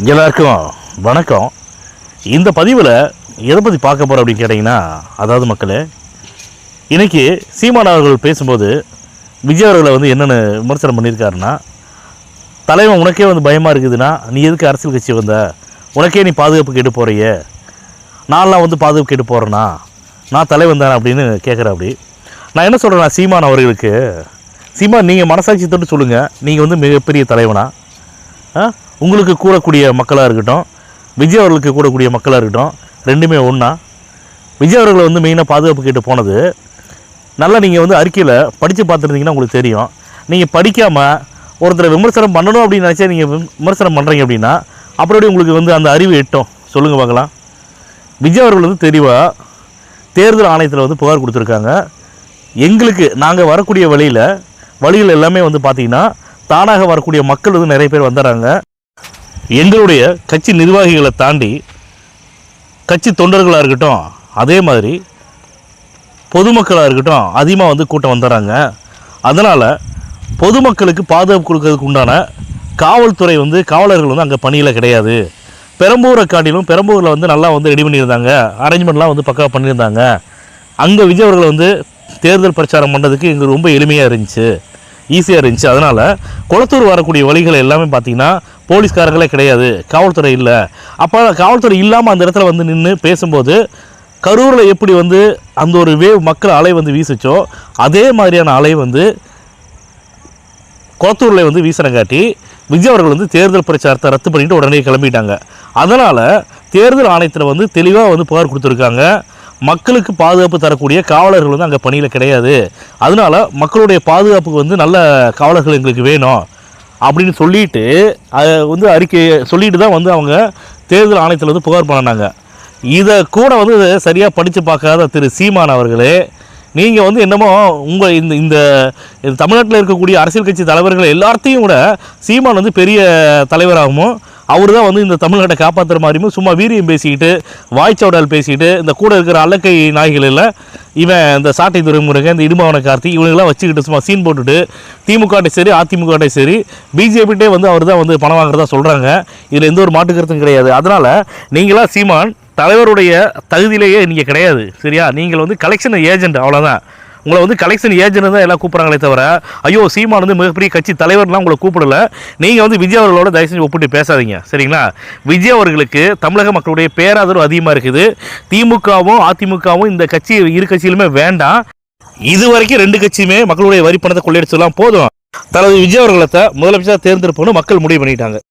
எல்லாருக்கும் வணக்கம். இந்த பதிவில் எதை பற்றி பார்க்க போகிறோம் அப்படின்னு கேட்டிங்கன்னா, அதாவது மக்களே, இன்றைக்கி சீமான் அவர்கள் பேசும்போது விஜய் அவர்களை என்னென்ன விமர்சனம் பண்ணியிருக்காருன்னா, தலைவன் உனக்கே பயமாக இருக்குதுன்னா நீ எதுக்கு அரசியல் கட்சி வந்த, உனக்கே நீ பாதுகாப்பு கேட்டு போகிறிய, நான்லாம் பாதுகாப்பு கேட்டு போகிறேன்னா நான் தலைவன் தானே அப்படின்னு கேட்குறேன். அப்படி நான் என்ன சொல்கிறேன்னா, சீமான் அவர்களுக்கு, சீமான் நீங்கள் மனசாட்சி தொட்டு சொல்லுங்கள், நீங்கள் மிகப்பெரிய தலைவனா? உங்களுக்கு கூடக்கூடிய மக்களாக இருக்கட்டும், விஜய் அவர்களுக்கு கூடக்கூடிய மக்களாக இருக்கட்டும், ரெண்டுமே ஒன்றா? விஜய் அவர்களை மெயினாக பாதுகாப்பு கேட்டு போனது நல்லா நீங்கள் அறிக்கையில் படித்து பார்த்துருந்தீங்கன்னா உங்களுக்கு தெரியும். நீங்கள் படிக்காமல் ஒருத்தரை விமர்சனம் பண்ணணும் அப்படின்னு நினச்சா நீங்கள் விமர்சனம் பண்ணுறீங்க அப்படின்னா அப்படி உங்களுக்கு அந்த அறிவு எட்டும்? சொல்லுங்கள் பார்க்கலாம். விஜய் அவர்கள் தெளிவாக தேர்தல் ஆணையத்தில் புகார் கொடுத்துருக்காங்க. எங்களுக்கு நாங்கள் வரக்கூடிய வழிகள் எல்லாமே பார்த்திங்கன்னா தானாக வரக்கூடிய மக்கள் நிறைய பேர் வந்துடுறாங்க. எங்களுடைய கட்சி நிர்வாகிகளை தாண்டி கட்சி தொண்டர்களாக இருக்கட்டும், அதே மாதிரி பொதுமக்களாக இருக்கட்டும், அதிகமாக கூட்டம் வந்துடுறாங்க. அதனால் பொதுமக்களுக்கு பாதுகாப்பு கொடுக்கறதுக்கு உண்டான காவல்துறை காவலர்கள் அங்கே பணியில் கிடையாது. பெரம்பூரை காட்டிலும் பெரம்பூரில் நல்லா ரெடி பண்ணியிருந்தாங்க, அரேஞ்ச்மெண்ட்லாம் பக்காவாக பண்ணியிருந்தாங்க. அங்கே விஜய் அவர்களை தேர்தல் பிரச்சாரம் பண்ணுறதுக்கு எங்களுக்கு ரொம்ப எளிமையாக இருந்துச்சு, ஈஸியாக இருந்துச்சு. அதனால் குளத்தூர் வரக்கூடிய வழிகள் எல்லாமே பார்த்திங்கன்னா போலீஸ்காரங்களே கிடையாது, காவல்துறை இல்லை. அப்போ காவல்துறை இல்லாமல் அந்த இடத்துல நின்று பேசும்போது கரூரில் எப்படி அந்த ஒரு வேவ் மக்கள் அலை வீசுச்சோ அதே மாதிரியான அலை குளத்தூரில் வீசுறங்காட்டி விஜய் அவர்கள் தேர்தல் பிரச்சாரத்தை ரத்து பண்ணிவிட்டு உடனே கிளம்பிட்டாங்க. அதனால் தேர்தல் ஆணையத்தில் தெளிவாக புகார் கொடுத்துருக்காங்க. மக்களுக்கு பாதுகாப்பு தரக்கூடிய காவலர்கள் அங்கே பணியில் கிடையாது. அதனால் மக்களுடைய பாதுகாப்புக்கு நல்ல காவலர்கள் எங்களுக்கு வேணும் அப்படின்னு சொல்லிட்டு அறிக்கை சொல்லிட்டு தான் அவங்க தேர்தல் ஆணையத்தில் புகார் பண்ணினாங்க. இதை கூட சரியாக படித்து பார்க்காத திரு சீமான் அவர்களே, நீங்கள் என்னமோ உங்கள் இந்த தமிழ்நாட்டில் இருக்கக்கூடிய அரசியல் கட்சி தலைவர்கள் எல்லாத்தையும் விட சீமான் பெரிய தலைவராகவும் அவர் தான் இந்த தமிழ்நாட்டை காப்பாற்றுற மாதிரியும் சும்மா வீரியம் பேசிக்கிட்டு வாய்ச்சவடால் பேசிக்கிட்டு இந்த கூட இருக்கிற அல்லக்கை நாய்களில் இவன் இந்த சாட்டை துறைமுருகன், இந்த இடுமாவன கார்த்தி, இவங்கெல்லாம் வச்சுக்கிட்டு சும்மா சீன் போட்டுட்டு திமுகட்டை சரி அதிமுகட்டை சரி பிஜேபிட்டே அவர் தான் பணம் வாங்குறதா சொல்கிறாங்க. இதில் எந்த ஒரு மாட்டு கருத்தும் கிடையாது. அதனால் நீங்களாம் சீமான் தலைவருடைய தகுதியிலேயே நீங்கள் கிடையாது, சரியா? நீங்கள் கலெக்ஷன் ஏஜென்ட், அவ்வளோதான். உங்களை கலெக்ஷன் ஏஜென்ட் தான் எல்லாம் கூப்பிட்றாங்களே தவிர, ஐயோ சீமான் மிகப்பெரிய கட்சி தலைவர்லாம் உங்களை கூப்பிடல. நீங்கள் விஜய் அவர்களோட தயவு செஞ்சு ஒப்பிட்டு பேசாதீங்க, சரிங்களா? விஜய் அவர்களுக்கு தமிழக மக்களுடைய பேராதரவு அதிகமாக இருக்குது. திமுகவும் அதிமுகவும் இந்த கட்சி இரு கட்சியிலுமே வேண்டாம். இது வரைக்கும் ரெண்டு கட்சியுமே மக்களுடைய வரி பணத்தை கொள்ளையடிச்சலாம் போதும். தளபதி விஜய் அவர்களை முதலமைச்சராக தேர்ந்தெடுப்போன்னு மக்கள் முடிவு பண்ணிட்டாங்க.